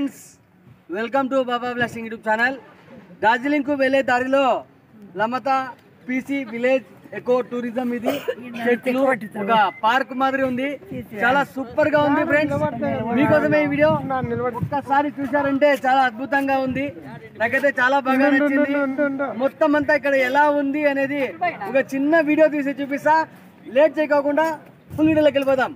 Friends welcome to Baba blasting YouTube channel. డార్జిలింగ్కు వెళ్ళే దారిలో లమతా పీసీ విలేజ్ ఎకో టూరిజం ఇది చెట్లు ఒక పార్క్ మాదిరి ఉంది. చాలా సూపర్ గా ఉంది ఫ్రెండ్స్. మీకోసమే ఈ వీడియో ఒక్కసారి చూసారంటే చాలా అద్భుతంగా ఉంది. నాకైతే చాలా బాగా నచ్చింది. మొత్తం అంతా ఇక్కడ ఎలా ఉంది అనేది ఒక చిన్న వీడియో తీసి చూపిస్తా. లేట్ చేయకోకుండా ఫుల్ వీడియోలోకి వెళ్ళిపోదాం.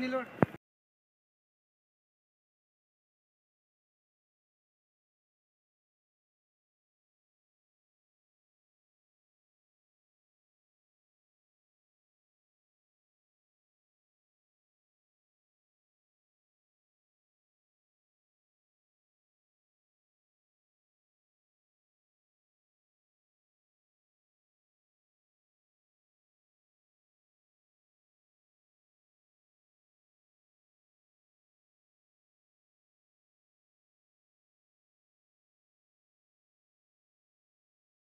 నిలబడి